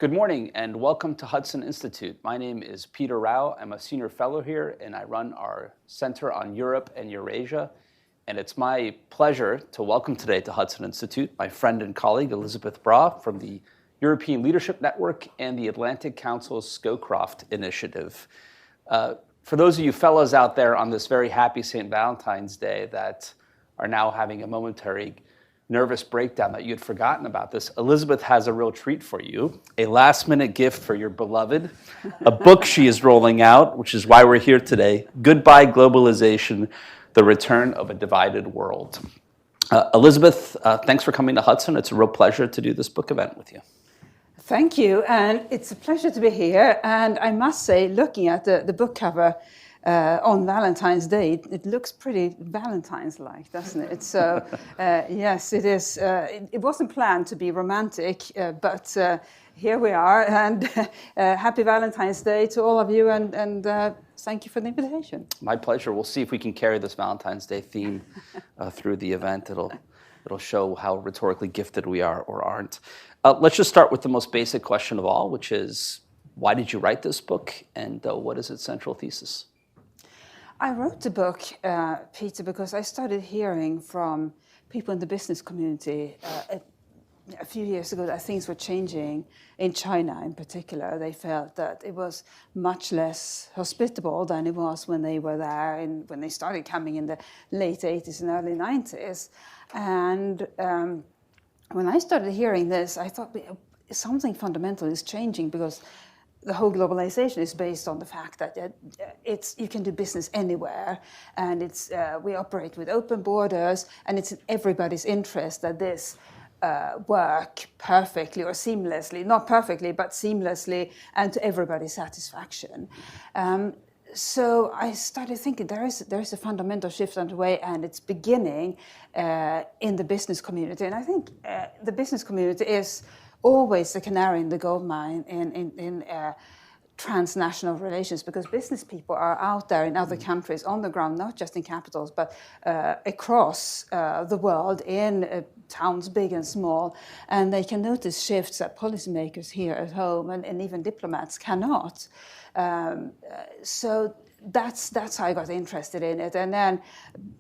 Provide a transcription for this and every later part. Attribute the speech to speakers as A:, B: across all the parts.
A: Good morning and welcome to Hudson Institute. My name is Peter Rao. I'm a senior fellow here and I run our Center on Europe and Eurasia. And it's my pleasure to welcome today to Hudson Institute my friend and colleague Elisabeth Braw from the European Leadership Network and the Atlantic Council's Scowcroft Initiative. For those of you fellows out there on this very happy St. Valentine's Day that are now having a momentary nervous breakdown that you'd forgotten about this, Elisabeth has a real treat for you, a last-minute gift for your beloved, a book she is rolling out, which is why we're here today, Goodbye Globalization, The Return of a Divided World. Elisabeth, thanks for coming to Hudson. It's a real pleasure to do this book event with you.
B: Thank you, and it's a pleasure to be here. And I must say, looking at the book cover on Valentine's Day, it looks pretty Valentine's-like, doesn't it? So, yes, it is. It wasn't planned to be romantic, but here we are. And happy Valentine's Day to all of you, and thank you for the invitation.
A: My pleasure. We'll see if we can carry this Valentine's Day theme through the event. It'll show how rhetorically gifted we are or aren't. Let's just start with the most basic question of all, which is, why did you write this book, and what is its central thesis?
B: I wrote the book, Peter, because I started hearing from people in the business community a few years ago that things were changing in China in particular. They felt that it was much less hospitable than it was when they were there and when they started coming in the late 80s and early 90s. And when I started hearing this, I thought something fundamental is changing, because the whole globalization is based on the fact that you can do business anywhere, and we operate with open borders, and it's in everybody's interest that this work perfectly or seamlessly, not perfectly, but seamlessly, and to everybody's satisfaction. So I started thinking there is a fundamental shift underway, and it's beginning in the business community. And I think the business community is always the canary in the gold mine in transnational relations, because business people are out there in other countries on the ground, not just in capitals, but across the world in towns big and small, and they can notice shifts that policymakers here at home and even diplomats cannot. So that's how I got interested in it. And then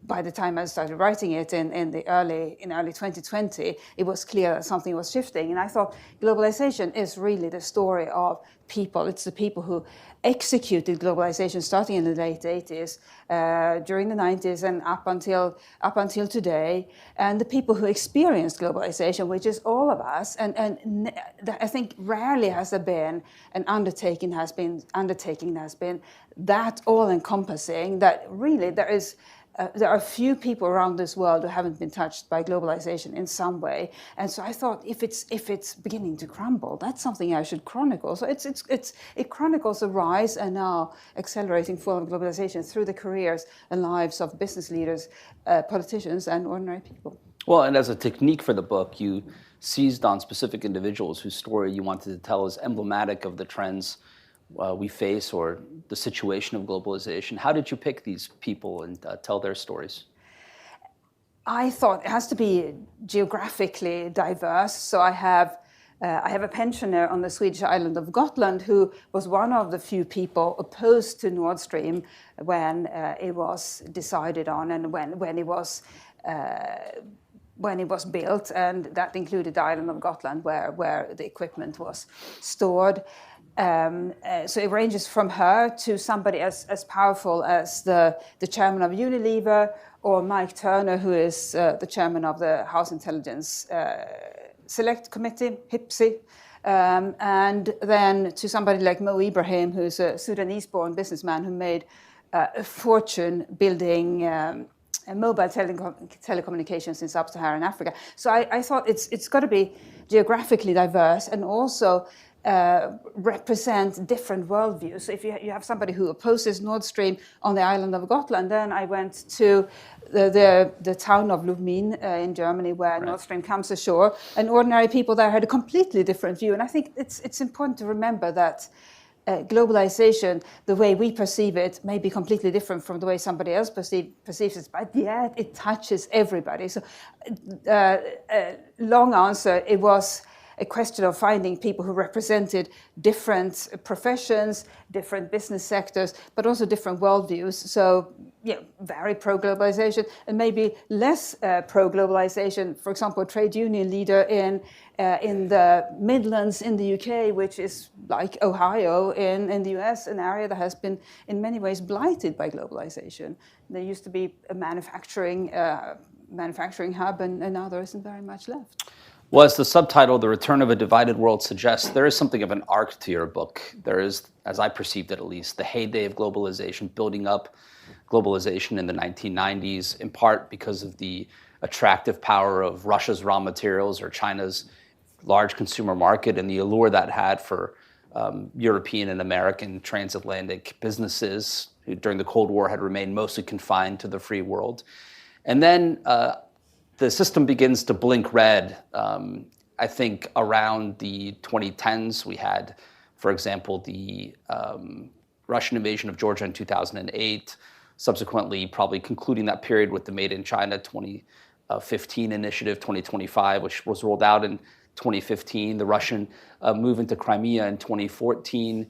B: by the time I started writing it in early 2020, it was clear that something was shifting. And I thought globalization is really the story of people. It's the people who executed globalization starting in the late 80s, during the 90s and up until today, and the people who experienced globalization, which is all of us. And I think rarely has there been an undertaking has been that all-encompassing, that really there are few people around this world who haven't been touched by globalization in some way. And so I thought, if it's beginning to crumble, that's something I should chronicle. So it chronicles the rise and now accelerating form of globalization through the careers and lives of business leaders, politicians, and ordinary people.
A: Well, and as a technique for the book, you seized on specific individuals whose story you wanted to tell is emblematic of the trends we face or the situation of globalization. How did you pick these people and tell their stories?
B: I thought it has to be geographically diverse. So I have a pensioner on the Swedish island of Gotland who was one of the few people opposed to Nord Stream when it was decided on and when it was built, and that included the island of Gotland where the equipment was stored. So it ranges from her to somebody as powerful as the chairman of Unilever, or Mike Turner, who is the chairman of the House Intelligence Select Committee, HIPSI, and then to somebody like Mo Ibrahim, who's a Sudanese-born businessman who made a fortune building mobile telecommunications in sub-Saharan Africa. So I thought it's got to be geographically diverse and also represent different worldviews. So if you have somebody who opposes Nord Stream on the island of Gotland, then I went to the town of Lubmin in Germany, where right. Nord Stream comes ashore, and ordinary people there had a completely different view. And I think it's important to remember that globalization, the way we perceive it, may be completely different from the way somebody else perceives it, but yet it touches everybody. So long answer, it was a question of finding people who represented different professions, different business sectors, but also different worldviews. So, very pro-globalization and maybe less pro-globalization. For example, a trade union leader in the Midlands in the UK, which is like Ohio in the US, an area that has been in many ways blighted by globalization. There used to be a manufacturing hub, and now there isn't very much left.
A: Well, as the subtitle, The Return of a Divided World, suggests, there is something of an arc to your book. There is, as I perceived it at least, the heyday of globalization, building up globalization in the 1990s, in part because of the attractive power of Russia's raw materials or China's large consumer market and the allure that had for European and American transatlantic businesses who during the Cold War had remained mostly confined to the free world. And then the system begins to blink red. I think around the 2010s, we had, for example, the Russian invasion of Georgia in 2008, subsequently probably concluding that period with the Made in China 2015 initiative, 2025, which was rolled out in 2015, the Russian move into Crimea in 2014,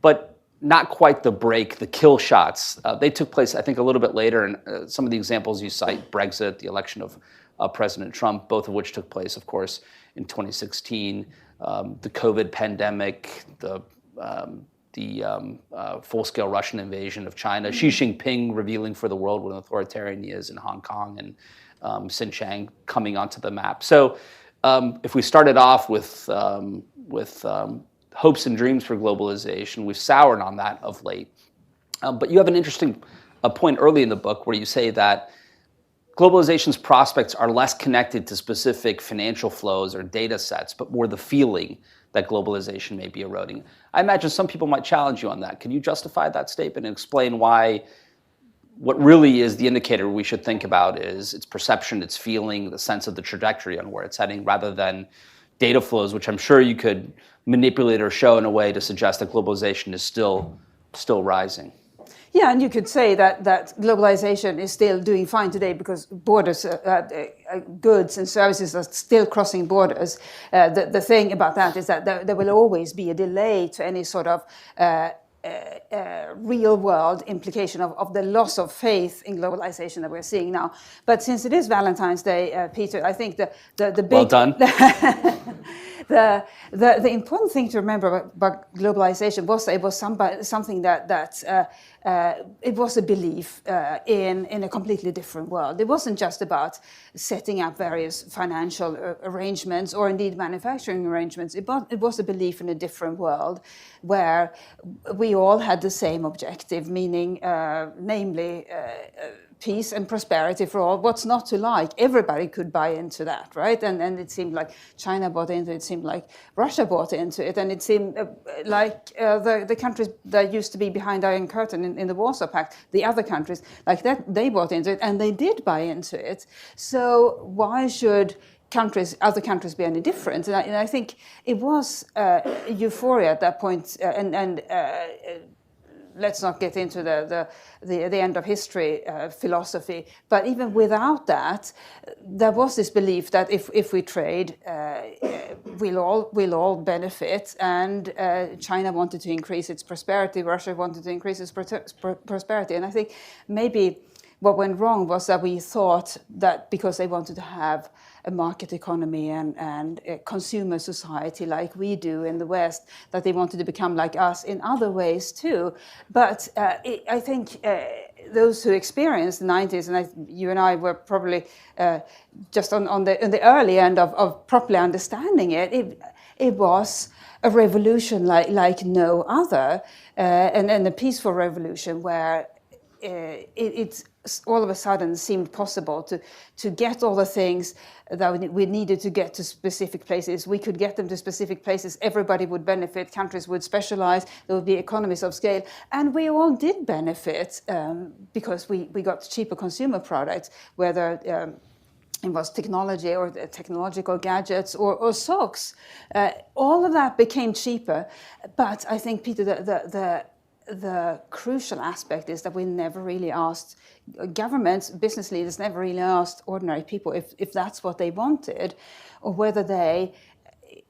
A: but not quite the break, the kill shots. They took place, I think, a little bit later, and some of the examples you cite, Brexit, the election of President Trump, both of which took place, of course, in 2016, the COVID pandemic, the full-scale Russian invasion of China, Xi Jinping revealing for the world what an authoritarian he is in Hong Kong, and Xinjiang coming onto the map. So if we started off with hopes and dreams for globalization, we've soured on that of late. But you have an interesting point early in the book where you say that globalization's prospects are less connected to specific financial flows or data sets, but more the feeling that globalization may be eroding. I imagine some people might challenge you on that. Can you justify that statement and explain why what really is the indicator we should think about is its perception, its feeling, the sense of the trajectory on where it's heading, rather than data flows, which I'm sure you could manipulate or show in a way to suggest that globalization is still rising?
B: Yeah, and you could say that globalization is still doing fine today because borders, goods and services are still crossing borders. The thing about that is that there will always be a delay to any sort of real world implication of the loss of faith in globalization that we're seeing now. But since it is Valentine's Day, Peter, I think the big...
A: Well done.
B: The important thing to remember about globalization was that it was something that it was a belief in a completely different world. It wasn't just about setting up various financial arrangements or indeed manufacturing arrangements. It was a belief in a different world where we all had the same objective, meaning, namely, peace and prosperity for all. What's not to like? Everybody could buy into that, right? And it seemed like China bought into it. It seemed like Russia bought into it. And it seemed like the countries that used to be behind the Iron Curtain in the Warsaw Pact, the other countries, like that, they bought into it. And they did buy into it. So why should other countries be any different? And I think it was euphoria at that point. Let's not get into the end of history philosophy, but even without that, there was this belief that if we trade, we'll all benefit. And China wanted to increase its prosperity, Russia wanted to increase its prosperity, and I think maybe what went wrong was that we thought that because they wanted to have a market economy and a consumer society like we do in the West, that they wanted to become like us in other ways too. But I think those who experienced the 90s, and you and I were probably just on the early end of properly understanding it, it was a revolution like no other, and a peaceful revolution where it's all of a sudden seemed possible to get all the things that we needed to get to specific places. We could get them to specific places. Everybody would benefit. Countries would specialize. There would be economies of scale. And we all did benefit because we got cheaper consumer products, whether it was technology or technological gadgets or socks. All of that became cheaper. But I think, Peter, the crucial aspect is that we never really asked governments, business leaders never really asked ordinary people if that's what they wanted, or whether they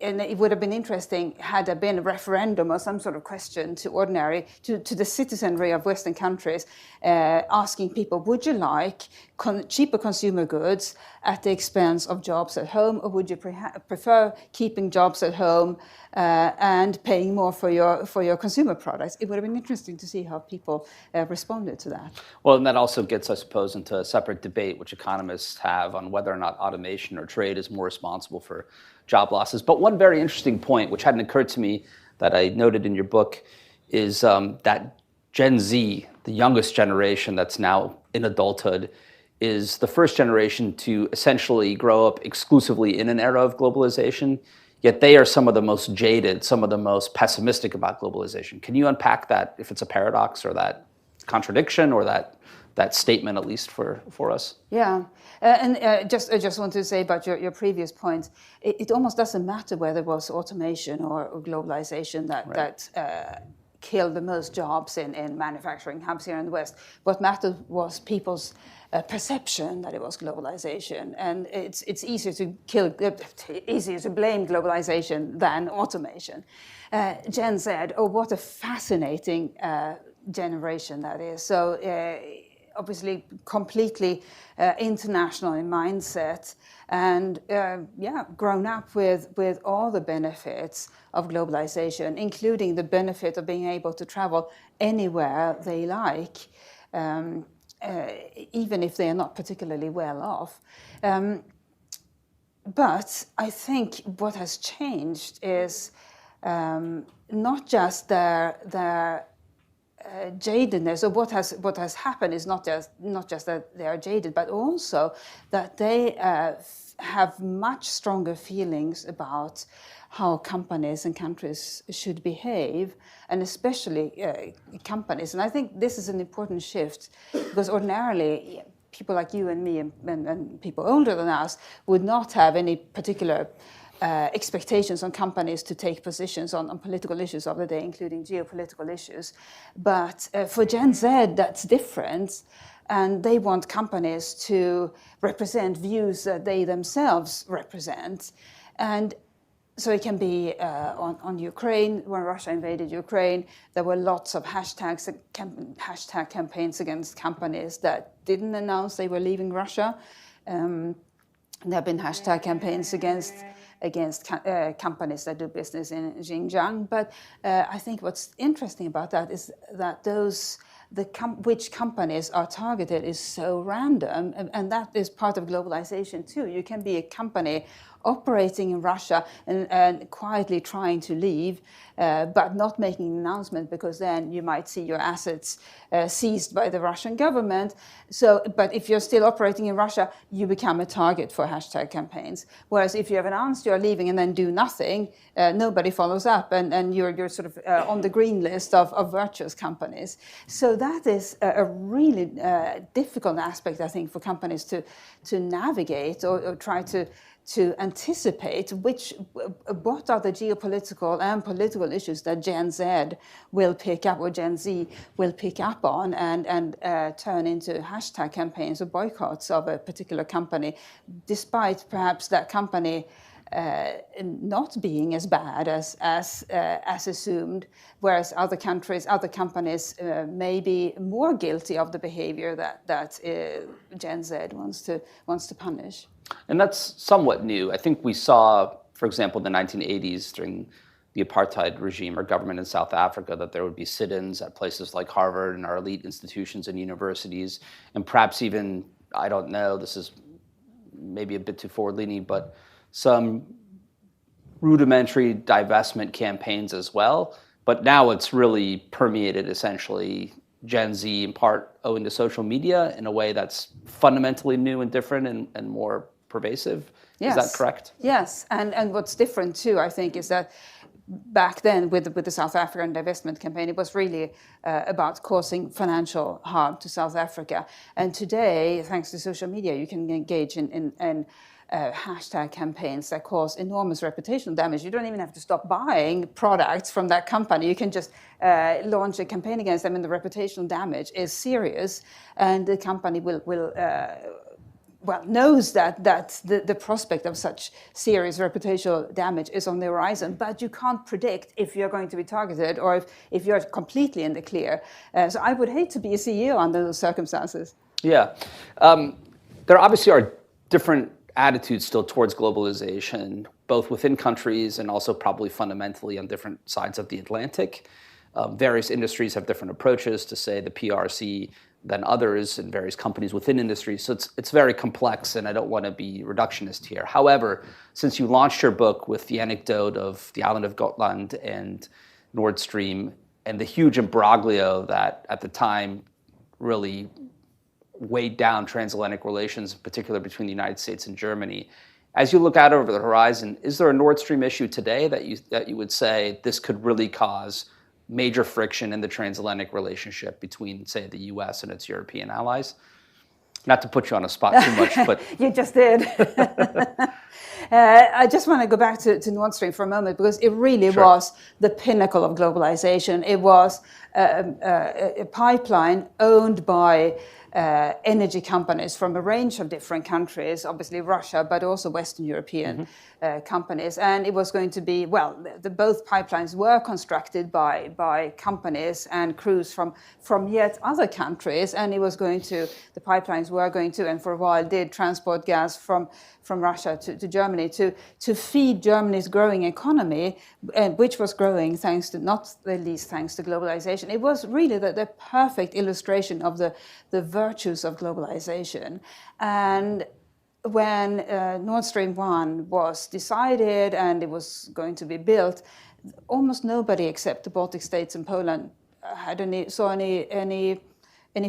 B: and it would have been interesting had there been a referendum or some sort of question to the citizenry of Western countries, asking people, would you like cheaper consumer goods at the expense of jobs at home, or would you prefer keeping jobs at home and paying more for your consumer products? It would have been interesting to see how people responded to that.
A: Well, and that also gets, I suppose, into a separate debate which economists have on whether or not automation or trade is more responsible for job losses. But one very interesting point, which hadn't occurred to me, that I noted in your book, is that Gen Z, the youngest generation that's now in adulthood, is the first generation to essentially grow up exclusively in an era of globalization, yet they are some of the most jaded, some of the most pessimistic about globalization. Can you unpack that, if it's a paradox or that contradiction or that statement, at least for us?
B: Yeah, I just want to say about your previous point, it almost doesn't matter whether it was automation or globalization that killed the most jobs in manufacturing hubs here in the West. What mattered was people's perception that it was globalization, and it's easier to blame globalization than automation. Gen Z, what a fascinating generation that is. So obviously completely international in mindset, and grown up with all the benefits of globalization, including the benefit of being able to travel anywhere they like, even if they are not particularly well off. But I think what has changed is not just their jadedness, or what has happened is not just that they are jaded, but also that they have much stronger feelings about how companies and countries should behave, and especially companies. And I think this is an important shift, because ordinarily people like you and me and people older than us would not have any particular expectations on companies to take positions on political issues of the day, including geopolitical issues. But for Gen Z, that's different. And they want companies to represent views that they themselves represent. And so it can be on Ukraine. When Russia invaded Ukraine, there were lots of hashtag campaigns against companies that didn't announce they were leaving Russia. There have been hashtag campaigns against companies that do business in Xinjiang. But I think what's interesting about that is that which companies are targeted is so random, and that is part of globalization too. You can be a company operating in Russia and quietly trying to leave, but not making an announcement, because then you might see your assets seized by the Russian government. But if you're still operating in Russia, you become a target for hashtag campaigns. Whereas if you have announced you're leaving and then do nothing, nobody follows up, and you're sort of on the green list of virtuous companies. So that is a really difficult aspect, I think, for companies to navigate or try to anticipate what are the geopolitical and political issues that Gen Z will pick up, or Gen Z will pick up on, and turn into hashtag campaigns or boycotts of a particular company, despite perhaps that company not being as bad as assumed, whereas other companies may be more guilty of the behavior that Gen Z wants to punish.
A: And that's somewhat new. I think we saw, for example, in the 1980s during the apartheid regime or government in South Africa, that there would be sit-ins at places like Harvard and our elite institutions and universities, and perhaps even, I don't know, this is maybe a bit too forward-leaning, but some rudimentary divestment campaigns as well. But now it's really permeated essentially Gen Z, in part owing to social media, in a way that's fundamentally new and different and more pervasive.
B: Yes.
A: Is that correct?
B: Yes, and what's different too, I think, is that back then with the South African divestment campaign, it was really about causing financial harm to South Africa. And today, thanks to social media, you can engage in hashtag campaigns that cause enormous reputational damage. You don't even have to stop buying products from that company. You can just launch a campaign against them, and the reputational damage is serious. And the company will knows that the prospect of such serious reputational damage is on the horizon, but you can't predict if you're going to be targeted or if you're completely in the clear. So I would hate to be a CEO under those circumstances.
A: Yeah. There obviously are different attitudes still towards globalization, both within countries and also probably fundamentally on different sides of the Atlantic. Various industries have different approaches to, say, the PRC than others in various companies within industries. So it's very complex, and I don't want to be reductionist here. However, since you launched your book with the anecdote of the island of Gotland and Nord Stream and the huge imbroglio that at the time really weighed down transatlantic relations, in particular between the United States and Germany, as you look out over the horizon, is there a Nord Stream issue today that you would say this could really cause major friction in the transatlantic relationship between, say, the U.S. and its European allies? Not to put you on a spot too much, but...
B: You just did. I just want to go back to Nord Stream for a moment, because it really was the pinnacle of globalization. It was a pipeline owned by energy companies from a range of different countries, obviously Russia, but also Western European companies. And it was going to be, both pipelines were constructed by companies and crews from yet other countries. And the pipelines were going to, and for a while did, transport gas from Russia to Germany to feed Germany's growing economy, which was growing not the least thanks to globalization. It was really the perfect illustration of the virtues of globalization. And when Nord Stream 1 was decided and it was going to be built, almost nobody except the Baltic states and Poland saw any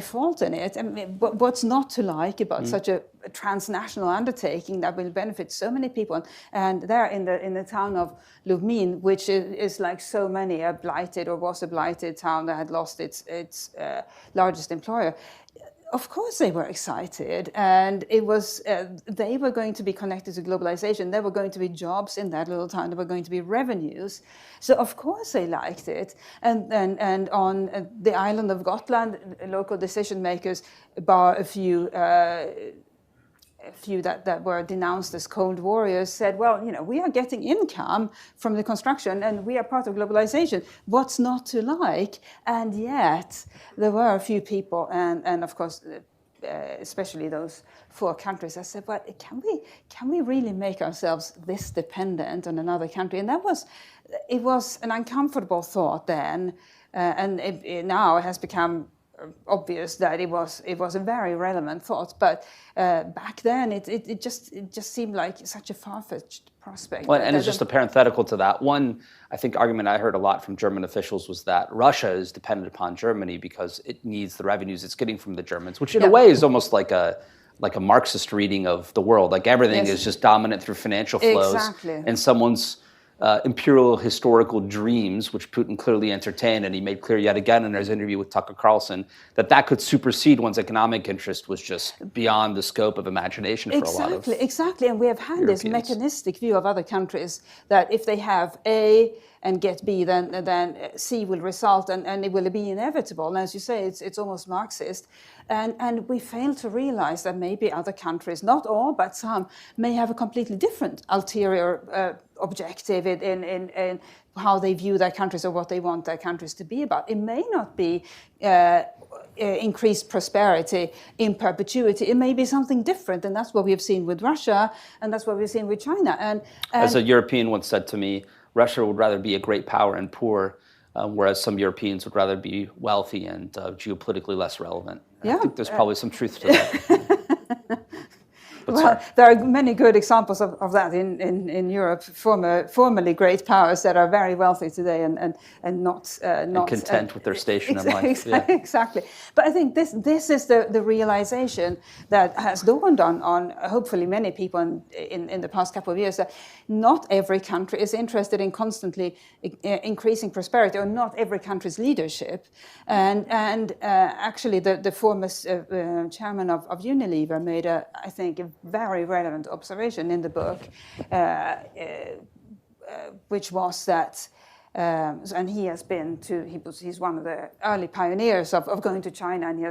B: fault in it. I mean, what's not to like about such a transnational undertaking that will benefit so many people? And there in the town of Lubmin, which is like so many, was a blighted town that had lost its largest employer. Of course they were excited, and it was they were going to be connected to globalization. There were going to be jobs in that little town. There were going to be revenues. So of course they liked it. And on the island of Gotland, local decision makers, bar a few that were denounced as cold warriors, said, we are getting income from the construction and we are part of globalization. What's not to like? And yet there were a few people, and of course, especially those 4 countries, that said, can we really make ourselves this dependent on another country? And it was an uncomfortable thought then, and now it has become obvious that it was a very relevant thought, but back then it just seemed like such a far-fetched prospect.
A: Well, and it's just a parenthetical to that. One, I think, argument I heard a lot from German officials was that Russia is dependent upon Germany because it needs the revenues it's getting from the Germans, which in a way is almost like a Marxist reading of the world. Like everything is just dominant through financial flows.
B: Exactly.
A: And someone's imperial historical dreams, which Putin clearly entertained, and he made clear yet again in his interview with Tucker Carlson, that could supersede one's economic interest was just beyond the scope of imagination for a lot of
B: Exactly, and we have had
A: Europeans.
B: This mechanistic view of other countries that if they have A and get B, then C will result, and it will be inevitable. And as you say, it's almost Marxist. And we fail to realize that maybe other countries, not all, but some, may have a completely different ulterior objective in how they view their countries or what they want their countries to be about. It may not be increased prosperity in perpetuity. It may be something different, and that's what we have seen with Russia, and that's what we've seen with China. And
A: as a European once said to me, Russia would rather be a great power and poor, whereas some Europeans would rather be wealthy and geopolitically less relevant. I think there's probably some truth to that.
B: There are many good examples of that in Europe. Formerly great powers that are very wealthy today and not
A: content with their station in life.
B: Exactly. But I think this is the realization that has dawned on hopefully many people in the past couple of years, that not every country is interested in constantly increasing prosperity, or not every country's leadership. And actually the former chairman of Unilever made I think a very relevant observation in the book, which was that And he has been he's one of the early pioneers of going to China, and he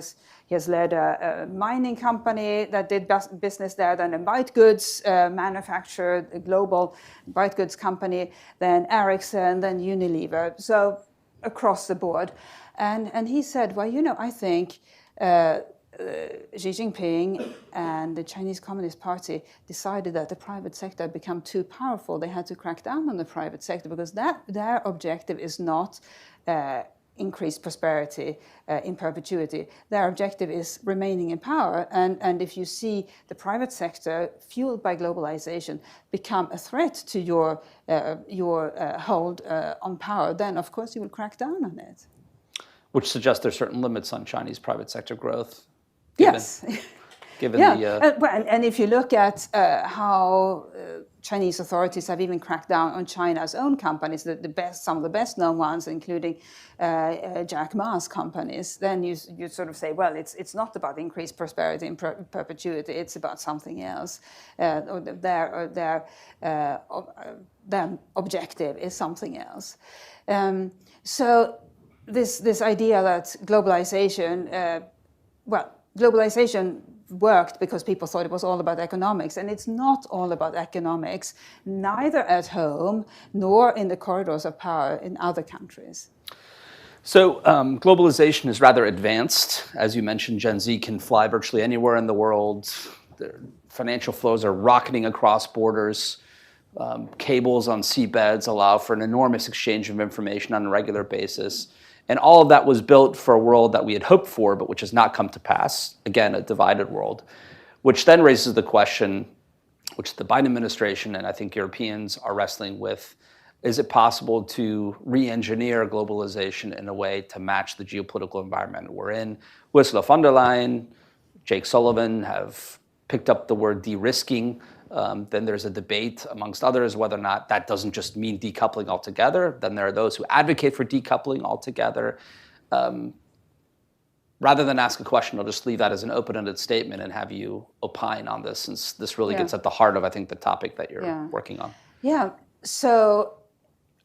B: has led a mining company that did business there, then a white goods manufacturer, a global white goods company, then Ericsson, then Unilever, so across the board. And he said, well, I think Xi Jinping and the Chinese Communist Party decided that the private sector had become too powerful. They had to crack down on the private sector because their objective is not increased prosperity in perpetuity. Their objective is remaining in power. And if you see the private sector, fueled by globalization, become a threat to your hold on power, then of course you will crack down on it.
A: Which suggests there's certain limits on Chinese private sector growth.
B: Yes.
A: Given
B: and if you look at how Chinese authorities have even cracked down on China's own companies, some of the best known ones, including Jack Ma's companies, then you sort of say, well, it's not about increased prosperity in perpetuity, it's about something else. Their objective is something else. So this idea that globalization, globalization worked because people thought it was all about economics, and it's not all about economics, neither at home nor in the corridors of power in other countries.
A: So globalization is rather advanced. As you mentioned, Gen Z can fly virtually anywhere in the world. Their financial flows are rocketing across borders. Cables on seabeds allow for an enormous exchange of information on a regular basis. And all of that was built for a world that we had hoped for, but which has not come to pass. Again, a divided world, which then raises the question, which the Biden administration and I think Europeans are wrestling with, is it possible to re-engineer globalization in a way to match the geopolitical environment we're in? Ursula von der Leyen, Jake Sullivan have picked up the word de-risking. Then there's a debate amongst others whether or not that doesn't just mean decoupling altogether. Then there are those who advocate for decoupling altogether. Rather than ask a question, I'll just leave that as an open-ended statement and have you opine on this, since this really gets at the heart of, I think, the topic that you're working on.
B: Yeah, so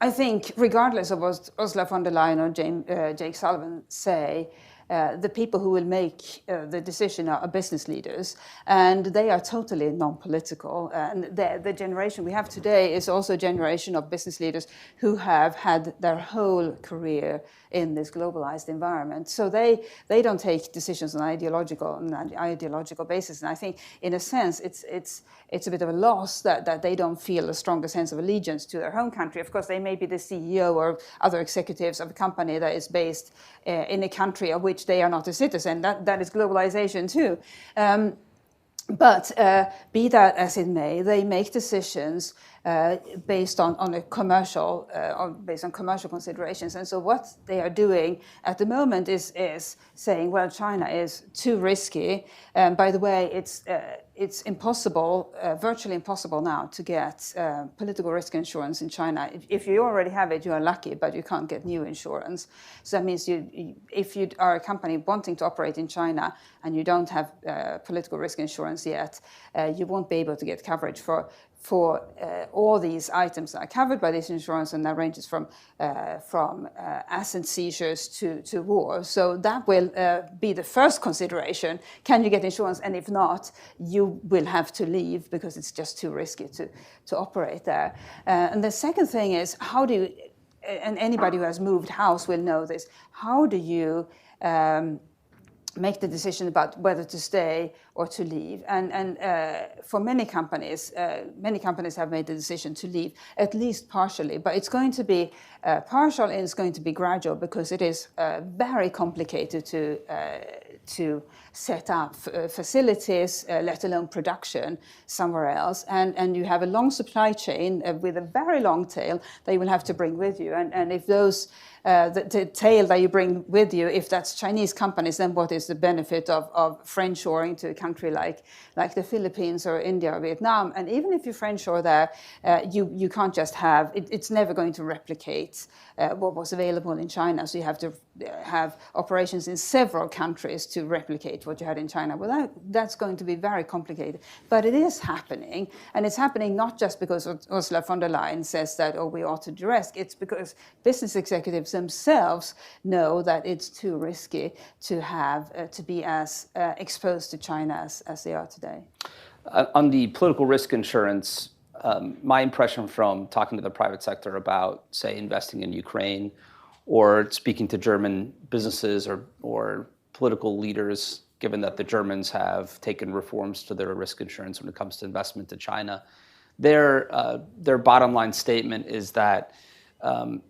B: I think regardless of what Ursula von der Leyen or Jake Sullivan say, the people who will make the decision are business leaders, and they are totally non-political. And the generation we have today is also a generation of business leaders who have had their whole career in this globalized environment. So they don't take decisions on an ideological basis. And I think, in a sense, it's a bit of a loss that they don't feel a stronger sense of allegiance to their home country. Of course, they may be the CEO or other executives of a company that is based in a country of which they are not a citizen. That is globalization too. But be that as it may, they make decisions based on a commercial, based on commercial considerations. And so what they are doing at the moment is saying, well, China is too risky. By the way, it's impossible, virtually impossible now to get political risk insurance in China. If you already have it, you are lucky, but you can't get new insurance. So that means if you are a company wanting to operate in China and you don't have political risk insurance yet, you won't be able to get coverage for all these items that are covered by this insurance, and that ranges from asset seizures to war. So that will be the first consideration. Can you get insurance? And if not, you will have to leave because it's just too risky to operate there. And the second thing is, how do you, and anybody who has moved house will know this, how do you make the decision about whether to stay or to leave? And for many companies have made the decision to leave, at least partially. But it's going to be partial, and it's going to be gradual, because it is very complicated to set up facilities, let alone production somewhere else. And you have a long supply chain with a very long tail that you will have to bring with you. And if those the tail that you bring with you, if that's Chinese companies, then what is the benefit of friendshoring to a country like the Philippines or India or Vietnam. And even if you friendshore there, you can't just have, it's never going to replicate what was available in China. So you have to have operations in several countries to replicate what you had in China. Well, that's going to be very complicated. But it is happening. And it's happening not just because Ursula von der Leyen says that, oh, we ought to de-risk. It's because business executives themselves know that it's too risky to have to be as exposed to China as they are today.
A: On the political risk insurance, my impression from talking to the private sector about, say, investing in Ukraine or speaking to German businesses or political leaders, given that the Germans have taken reforms to their risk insurance when it comes to investment to China, their bottom line statement is that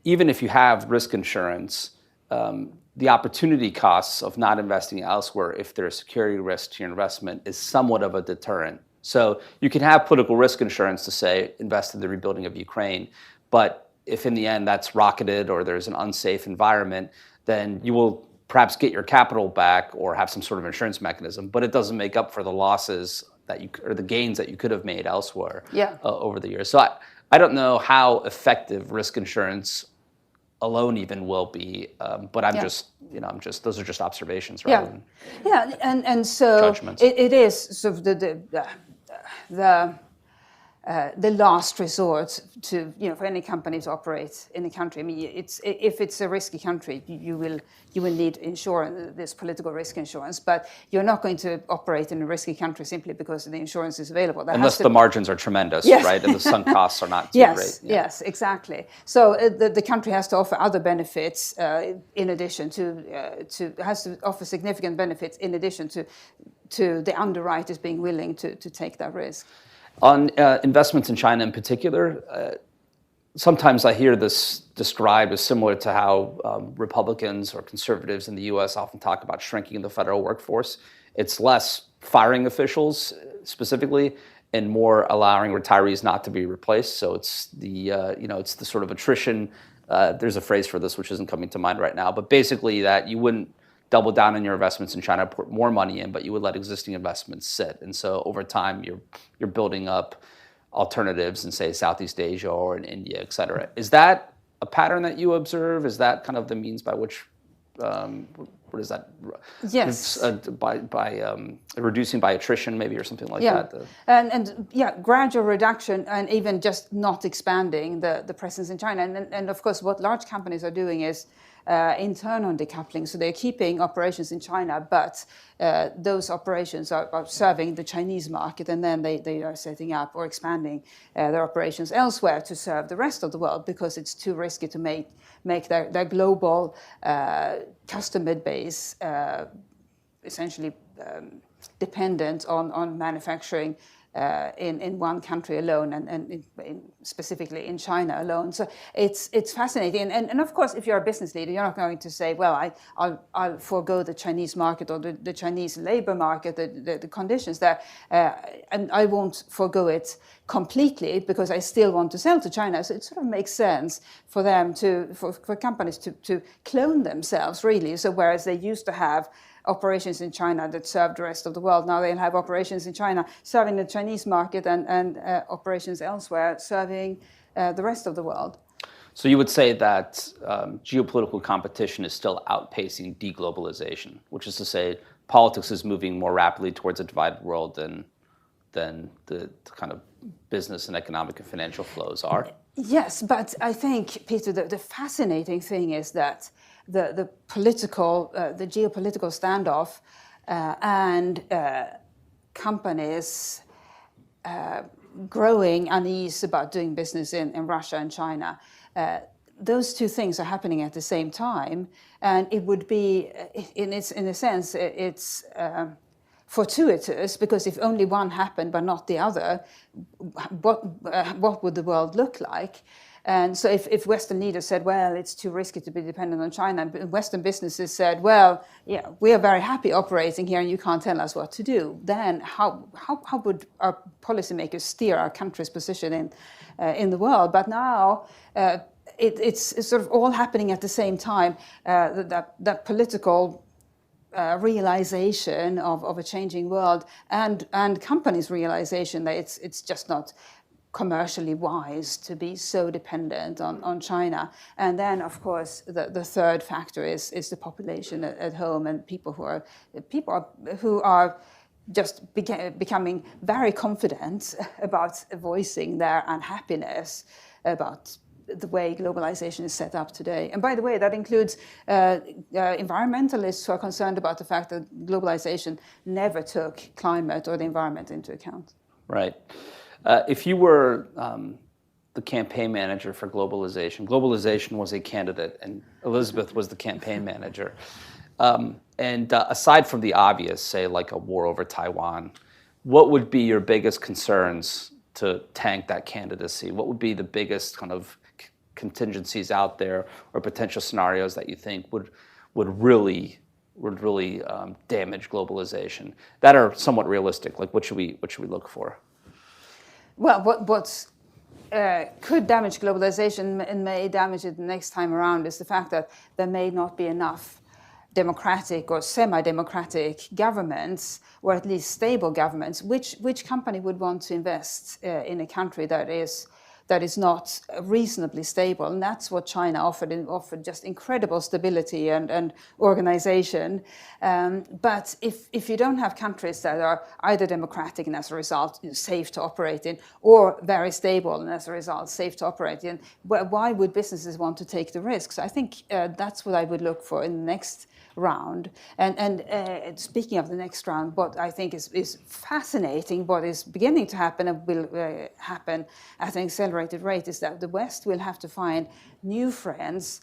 A: even if you have risk insurance, the opportunity costs of not investing elsewhere, if there's security risk to your investment, is somewhat of a deterrent. So you can have political risk insurance to say invest in the rebuilding of Ukraine, but if in the end that's rocketed or there's an unsafe environment, then you will perhaps get your capital back or have some sort of insurance mechanism, but it doesn't make up for the losses that or the gains that you could have made elsewhere over the years. So I don't know how effective risk insurance alone even will be, but I'm just those are just observations rather than
B: and so
A: judgments.
B: It is sort of the last resort to, for any company to operate in a country. I mean, if it's a risky country, you will need insurance, this political risk insurance, but you're not going to operate in a risky country simply because the insurance is available.
A: Unless the margins are tremendous, right, and the sunk costs are not too great.
B: Yes, exactly. So the country has to offer other benefits in addition has to offer significant benefits in addition to the underwriters being willing to take that risk.
A: On investments in China in particular, sometimes I hear this described as similar to how Republicans or conservatives in the U.S. often talk about shrinking the federal workforce. It's less firing officials specifically and more allowing retirees not to be replaced. So it's it's the sort of attrition. There's a phrase for this which isn't coming to mind right now, but basically that you wouldn't double down on your investments in China, put more money in, but you would let existing investments sit. And so over time, you're building up alternatives in, say, Southeast Asia or in India, et cetera. Is that a pattern that you observe? Is that kind of the means by which, what is that?
B: Yes.
A: By reducing by attrition maybe or something like that?
B: And gradual reduction and even just not expanding the presence in China. And of course, what large companies are doing is internal decoupling. So they're keeping operations in China, but those operations are serving the Chinese market, and then they are setting up or expanding their operations elsewhere to serve the rest of the world because it's too risky to make their global customer base essentially dependent on manufacturing in one country alone, and specifically in China alone. So it's fascinating. And of course, if you're a business leader, you're not going to say, well, I'll forego the Chinese market or the Chinese labor market, the conditions there, and I won't forego it completely because I still want to sell to China. So it sort of makes sense for them for companies to clone themselves, really. So whereas they used to have operations in China that served the rest of the world, now they'll have operations in China serving the Chinese market and operations elsewhere serving the rest of the world.
A: So you would say that geopolitical competition is still outpacing deglobalization, which is to say politics is moving more rapidly towards a divided world than the kind of business and economic and financial flows are?
B: Yes, but I think, Peter, the fascinating thing is that the geopolitical standoff and companies growing unease about doing business in Russia and China, those two things are happening at the same time, and it would be, in a sense, it's fortuitous, because if only one happened but not the other, what would the world look like? And so if Western leaders said, well, it's too risky to be dependent on China, and Western businesses said, well, yeah, we are very happy operating here and you can't tell us what to do, then how would our policymakers steer our country's position in the world? But now it's sort of all happening at the same time. That political realization of a changing world, and companies' realization that it's just not commercially wise to be so dependent on China. And then, of course, the third factor is the population at home, and people who are just becoming very confident about voicing their unhappiness about the way globalization is set up today. And by the way, that includes environmentalists who are concerned about the fact that globalization never took climate or the environment into account.
A: Right. If you were the campaign manager for globalization was a candidate, and Elisabeth was the campaign manager. And aside from the obvious, say like a war over Taiwan, what would be your biggest concerns to tank that candidacy? What would be the biggest kind of contingencies out there or potential scenarios that you think would really damage globalization that are somewhat realistic? Like what should we look for?
B: Well, what could damage globalization and may damage it the next time around is the fact that there may not be enough democratic or semi-democratic governments, or at least stable governments. Which company would want to invest in a country that is not reasonably stable? And that's what China offered just incredible stability and organization. But if you don't have countries that are either democratic and as a result safe to operate in, or very stable and as a result safe to operate in, why would businesses want to take the risks? I think that's what I would look for in the next round. And speaking of the next round, what I think is fascinating, what is beginning to happen and will happen at an accelerated rate, is that the West will have to find new friends,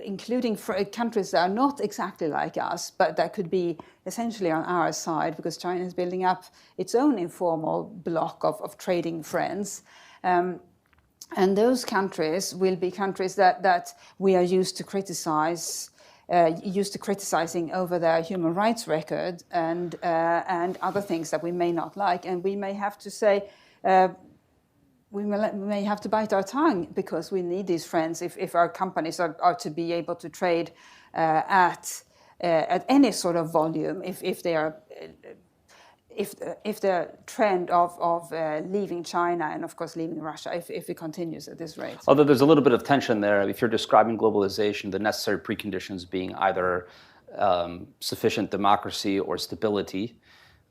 B: including countries that are not exactly like us, but that could be essentially on our side, because China is building up its own informal bloc of trading friends. And those countries will be countries that we are used to criticizing over their human rights record and other things that we may not like, and we may have to say we may have to bite our tongue, because we need these friends if our companies are to be able to trade at any sort of volume. If the trend of leaving China and of course leaving Russia, if it continues at this rate.
A: Although there's a little bit of tension there. If you're describing globalization, the necessary preconditions being either sufficient democracy or stability,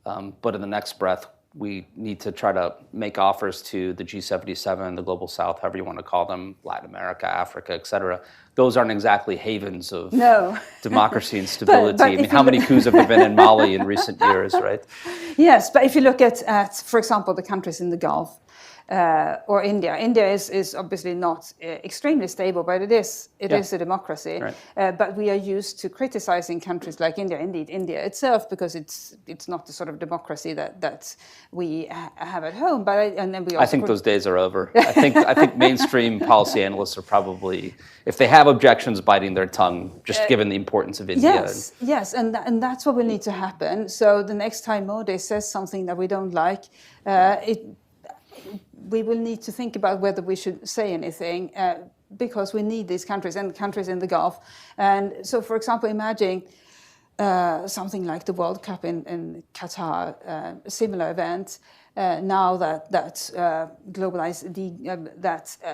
A: but in the next breath, we need to try to make offers to the G77, the Global South, however you want to call them, Latin America, Africa, et cetera. Those aren't exactly havens of democracy and stability.
B: but
A: I mean, how many coups have there been in Mali in recent years, right?
B: Yes, but if you look at for example, the countries in the Gulf, or India. India is obviously not extremely stable, but it is a democracy. Right. But we are used to criticizing countries like India, indeed India itself, because it's not the sort of democracy that we have at home. But I
A: think those days are over. I think mainstream policy analysts are probably, if they have objections, biting their tongue, just given the importance of India.
B: Yes, and that's what will need to happen. So the next time Modi says something that we don't like, we will need to think about whether we should say anything, because we need these countries and countries in the Gulf. And so, for example, imagine something like the World Cup in Qatar, a similar event. Now that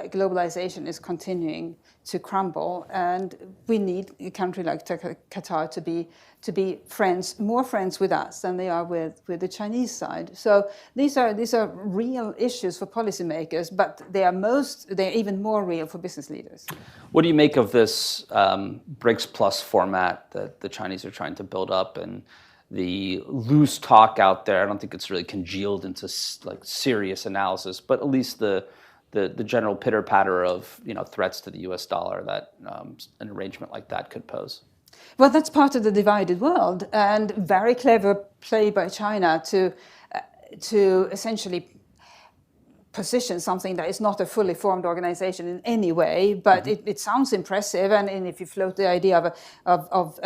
B: globalization is continuing to crumble, and we need a country like Qatar to be more friends with us than they are with the Chinese side. So these are real issues for policymakers, but they're even more real for business leaders.
A: What do you make of this BRICS Plus format that the Chinese are trying to build up, and the loose talk out there? I don't think it's really congealed into like serious analysis, but at least the general pitter-patter of threats to the U.S. dollar that an arrangement like that could pose.
B: Well, that's part of the divided world, and very clever play by China to essentially position something that is not a fully formed organization in any way, but it sounds impressive. And if you float the idea of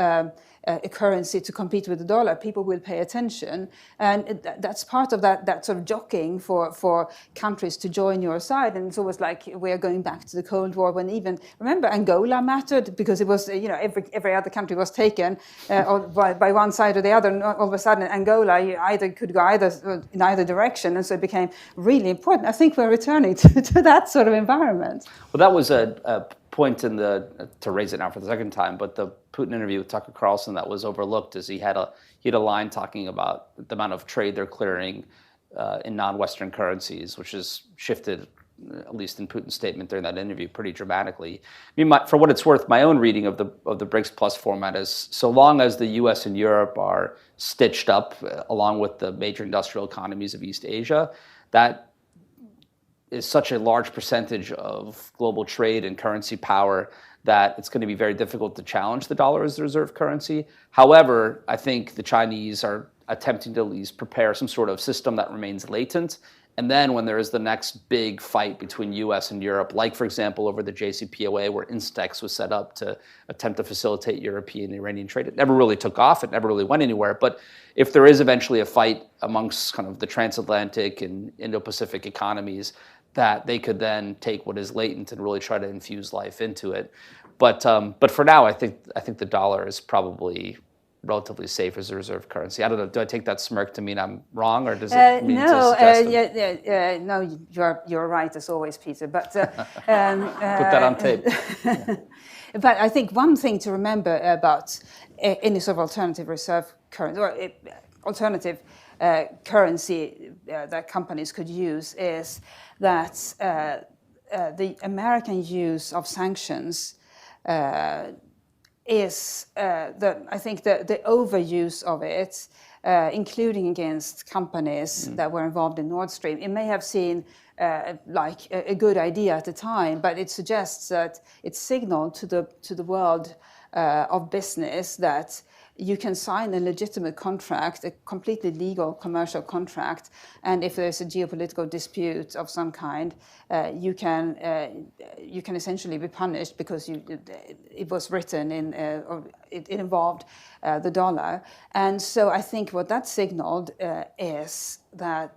B: a currency to compete with the dollar, people will pay attention. And that's part of that sort of jockeying for countries to join your side. And it's always like we're going back to the Cold War when even, remember, Angola mattered because it was, every other country was taken by one side or the other. And all of a sudden, Angola could go in either direction. And so it became really important. I think we're returning to that sort of environment.
A: Well, that was a point to raise it now for the second time, but the Putin interview with Tucker Carlson that was overlooked is he had a line talking about the amount of trade they're clearing in non-Western currencies, which has shifted, at least in Putin's statement during that interview, pretty dramatically. I mean, for what it's worth, my own reading of the BRICS Plus format is so long as the U.S. and Europe are stitched up along with the major industrial economies of East Asia, that is such a large percentage of global trade and currency power that it's going to be very difficult to challenge the dollar as the reserve currency. However, I think the Chinese are attempting to at least prepare some sort of system that remains latent. And then when there is the next big fight between US and Europe, like, for example, over the JCPOA, where Instex was set up to attempt to facilitate European and Iranian trade, it never really took off. It never really went anywhere. But if there is eventually a fight amongst kind of the transatlantic and Indo-Pacific economies, that they could then take what is latent and really try to infuse life into it. But for now, I think the dollar is probably relatively safe as a reserve currency. I don't know. Do I take that smirk to mean I'm wrong, or does it mean
B: no?
A: To suggest
B: No, you're right as always, Peter. But
A: put that on tape.
B: But I think one thing to remember about any sort of alternative reserve currency or alternative currency that companies could use is that the American use of sanctions is I think the overuse of it, including against companies that were involved in Nord Stream. It may have seemed like a good idea at the time, but it suggests that it signaled to the world of business that you can sign a legitimate contract, a completely legal commercial contract, and if there's a geopolitical dispute of some kind, you can essentially be punished because it was written in, or it involved the dollar. And so I think what that signaled is that,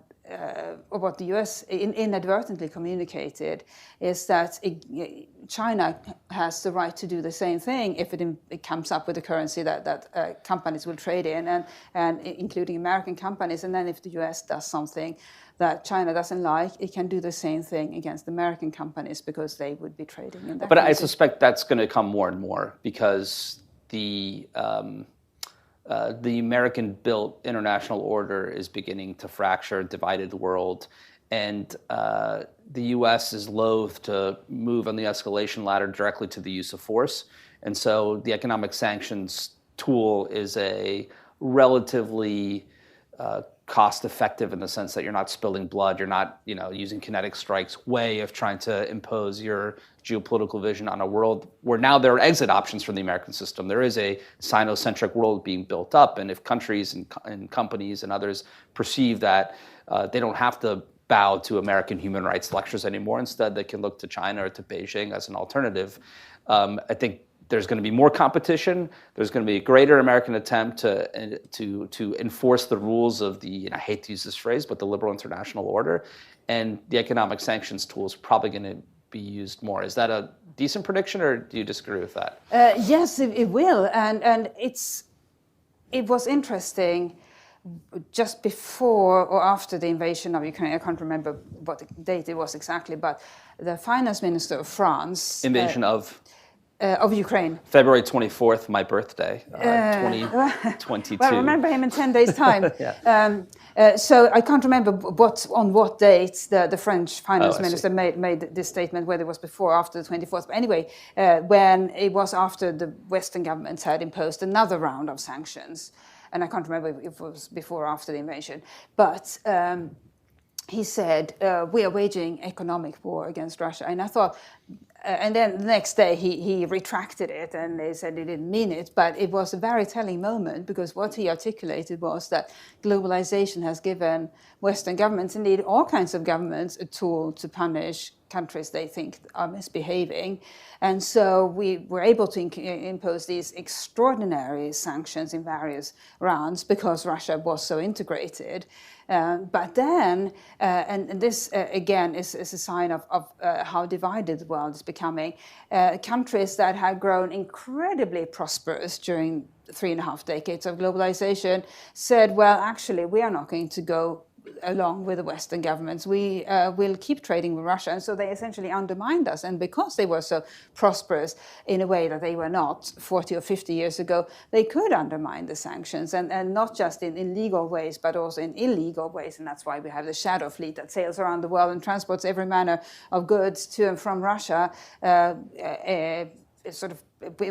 B: or what the US inadvertently communicated, is that China has the right to do the same thing if it comes up with a currency that companies will trade in, and including American companies. And then if the US does something that China doesn't like, it can do the same thing against American companies because they would be trading in that
A: But
B: currency.
A: I suspect that's going to come more and more because the American-built international order is beginning to fracture, divided the world, and the U.S. is loath to move on the escalation ladder directly to the use of force. And so the economic sanctions tool is a relatively cost-effective, in the sense that you're not spilling blood, you're not using kinetic strikes, way of trying to impose your geopolitical vision on a world where now there are exit options from the American system. There is a Sino-centric world being built up, and if countries and companies and others perceive that they don't have to bow to American human rights lectures anymore, instead they can look to China or to Beijing as an alternative. I think there's going to be more competition. There's going to be a greater American attempt to enforce the rules of the, and I hate to use this phrase, but the liberal international order. And the economic sanctions tool is probably going to be used more. Is that a decent prediction, or do you disagree with that?
B: Yes, it will. And it was interesting just before or after the invasion of Ukraine. I can't remember what the date it was exactly, but the finance minister of France...
A: Invasion of
B: Ukraine.
A: February 24th, my birthday, 2022.
B: Well, I remember him in 10 days' time.
A: Yeah.
B: So I can't remember on what date the French finance minister made this statement, whether it was before or after the 24th. But anyway, when it was after the Western governments had imposed another round of sanctions, and I can't remember if it was before or after the invasion, but he said, we are waging economic war against Russia. And I thought, and then the next day he retracted it and they said he didn't mean it. But it was a very telling moment because what he articulated was that globalization has given Western governments, indeed all kinds of governments, a tool to punish countries they think are misbehaving. And so we were able to impose these extraordinary sanctions in various rounds because Russia was so integrated. But then, and this again is a sign of how divided the world is becoming, countries that had grown incredibly prosperous during 3.5 decades of globalization said, well, actually, we are not going to go along with the Western governments. We will keep trading with Russia. And so they essentially undermined us. And because they were so prosperous in a way that they were not 40 or 50 years ago, they could undermine the sanctions, and not just in legal ways, but also in illegal ways. And that's why we have the shadow fleet that sails around the world and transports every manner of goods to and from Russia, sort of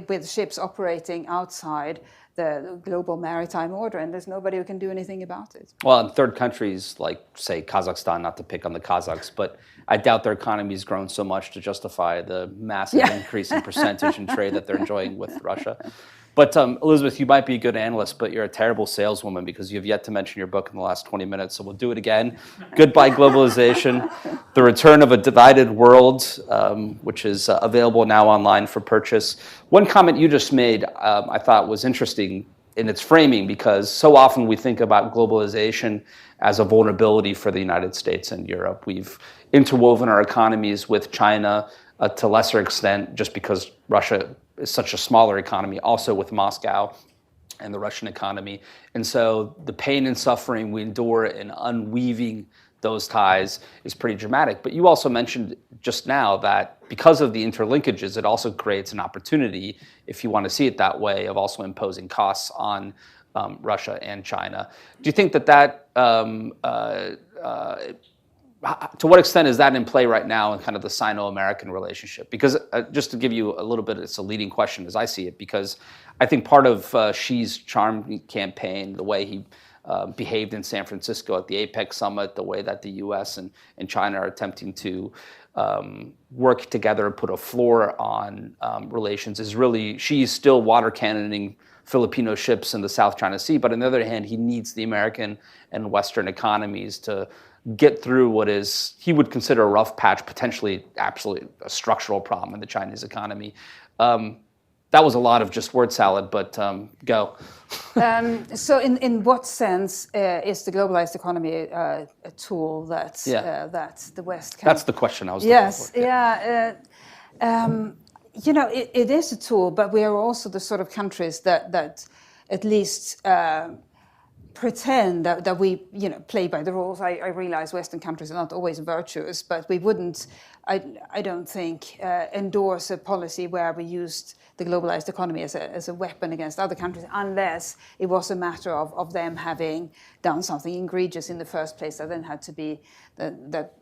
B: with ships operating outside the global maritime order, and there's nobody who can do anything about it.
A: Well, in third countries like, say, Kazakhstan, not to pick on the Kazakhs, but I doubt their economy has grown so much to justify the massive increase in percentage in trade that they're enjoying with Russia. But Elisabeth, you might be a good analyst, but you're a terrible saleswoman because you've yet to mention your book in the last 20 minutes, so we'll do it again. Goodbye Globalization, The Return of a Divided World, which is available now online for purchase. One comment you just made I thought was interesting in its framing, because so often we think about globalization as a vulnerability for the United States and Europe. We've interwoven our economies with China to a lesser extent, just because Russia is such a smaller economy, also with Moscow and the Russian economy. And so the pain and suffering we endure in unweaving those ties is pretty dramatic. But you also mentioned just now that because of the interlinkages, it also creates an opportunity, if you want to see it that way, of also imposing costs on Russia and China. Do you think that to what extent is that in play right now in kind of the Sino-American relationship? Because just to give you a little bit, it's a leading question as I see it, because I think part of Xi's charm campaign, the way he behaved in San Francisco at the APEC summit, the way that the US and China are attempting to work together and put a floor on relations, is really, Xi's still water cannoning Filipino ships in the South China Sea, but on the other hand, he needs the American and Western economies to get through what is, he would consider a rough patch, potentially absolutely a structural problem in the Chinese economy. That was a lot of just word salad, but go.
B: So in what sense is the globalized economy a tool that the West can...
A: That's the question I was looking for.
B: You know, it is a tool, but we are also the sort of countries that at least pretend that we, you know, play by the rules. I realize Western countries are not always virtuous, but we wouldn't, I don't think, endorse a policy where we used the globalized economy as a weapon against other countries, unless it was a matter of them having done something egregious in the first place that then had to be that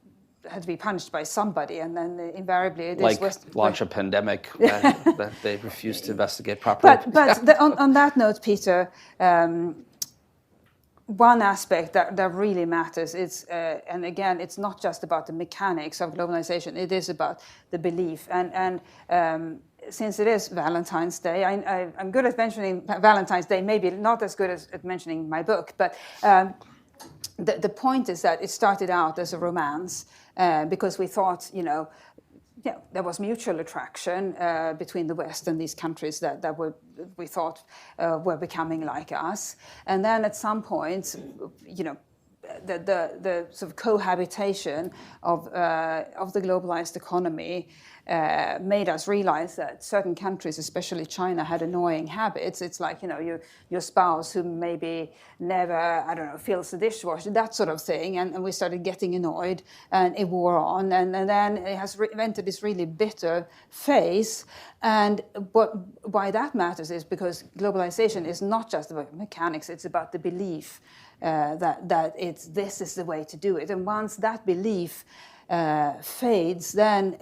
B: had to be punished by somebody, and then invariably it
A: like
B: is
A: launch a pandemic that they refused to investigate properly.
B: But on that note, Peter, one aspect that really matters is, and again, it's not just about the mechanics of globalization, it is about the belief. And since it is Valentine's Day, I'm good at mentioning Valentine's Day, maybe not as good at mentioning my book, but the point is that it started out as a romance because we thought, there was mutual attraction between the West and these countries that we thought were becoming like us. And then at some point, the sort of cohabitation of the globalized economy made us realize that certain countries, especially China, had annoying habits. It's like, your spouse who maybe never, fills the dishwasher, that sort of thing. And we started getting annoyed, and it wore on. And then it has entered this really bitter phase. And why that matters is because globalization is not just about mechanics, it's about the belief that this is the way to do it. And once that belief fades, then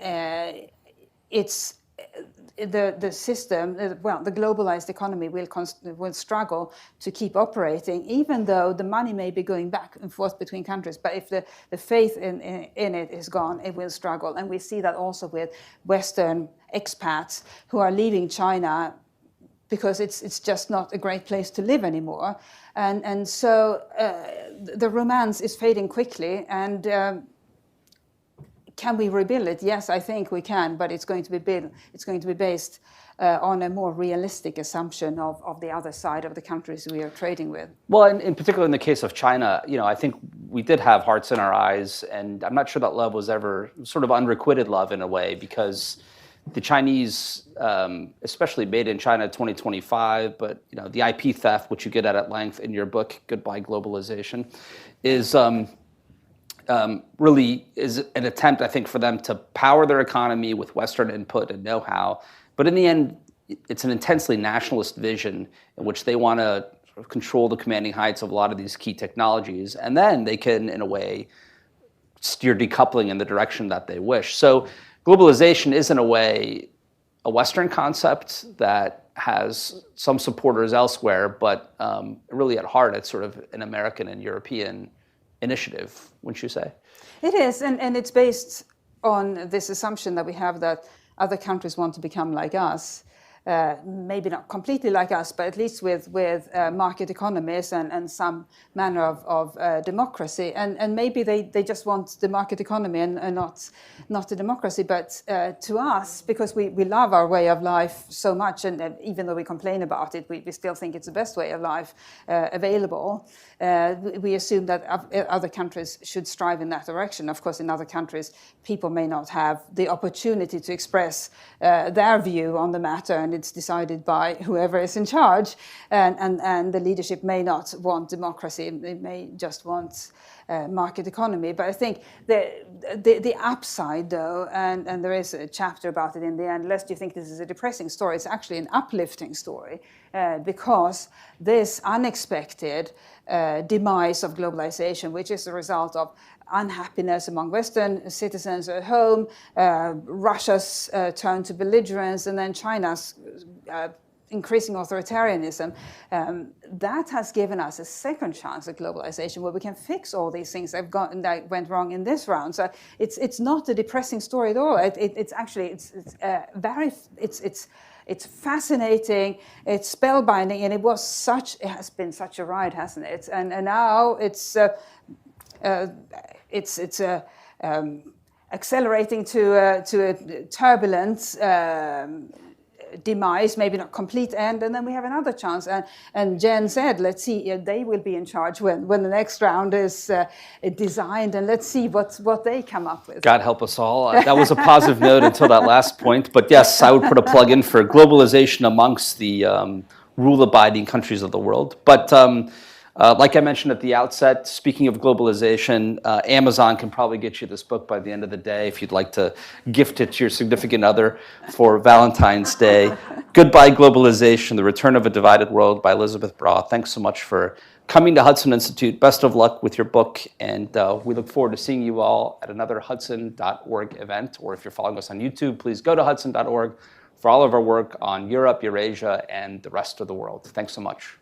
B: the system, the globalized economy will struggle to keep operating, even though the money may be going back and forth between countries. But if the faith in it is gone, it will struggle. And we see that also with Western expats who are leaving China because it's just not a great place to live anymore. And so the romance is fading quickly. And can we rebuild it? Yes, I think we can, but it's going to be based on a more realistic assumption of the other side of the countries we are trading with.
A: Well, in particular in the case of China, I think we did have hearts in our eyes, and I'm not sure that love was ever sort of unrequited love in a way, because the Chinese, especially Made in China 2025, but the IP theft, which you get at length in your book, Goodbye Globalization, is really is an attempt, I think, for them to power their economy with Western input and know-how. But in the end, it's an intensely nationalist vision in which they want to sort of control the commanding heights of a lot of these key technologies. And then they can, in a way, steer decoupling in the direction that they wish. So globalization is, in a way, a Western concept that has some supporters elsewhere, but really at heart, it's sort of an American and European initiative, wouldn't you say?
B: It is, and it's based on this assumption that we have that other countries want to become like us. Maybe not completely like us, but at least with market economies and some manner of democracy. And maybe they just want the market economy and not the democracy. But to us, because we love our way of life so much, and even though we complain about it, we still think it's the best way of life available. We assume that other countries should strive in that direction. Of course, in other countries, people may not have the opportunity to express their view on the matter, and it's decided by whoever is in charge, and the leadership may not want democracy. They may just want market economy. But I think the upside, though, and there is a chapter about it in the end, lest you think this is a depressing story, it's actually an uplifting story, because this unexpected demise of globalization, which is a result of unhappiness among Western citizens at home, Russia's turn to belligerence, and then China's increasing authoritarianism, that has given us a second chance at globalization where we can fix all these things that went wrong in this round. So it's not a depressing story at all. It's actually it's fascinating, it's spellbinding, and it has been such a ride, hasn't it? And now it's accelerating to a turbulent demise, maybe not complete end, and then we have another chance. And Jen said, let's see, they will be in charge when the next round is designed, and let's see what they come up with.
A: God help us all. That was a positive note until that last point. But yes, I would put a plug in for globalization amongst the rule-abiding countries of the world. But like I mentioned at the outset, speaking of globalization, Amazon can probably get you this book by the end of the day if you'd like to gift it to your significant other for Valentine's Day. Goodbye Globalization, The Return of a Divided World by Elisabeth Braw. Thanks so much for coming to Hudson Institute. Best of luck with your book, and we look forward to seeing you all at another hudson.org event, or if you're following us on YouTube, please go to hudson.org for all of our work on Europe, Eurasia, and the rest of the world. Thanks so much.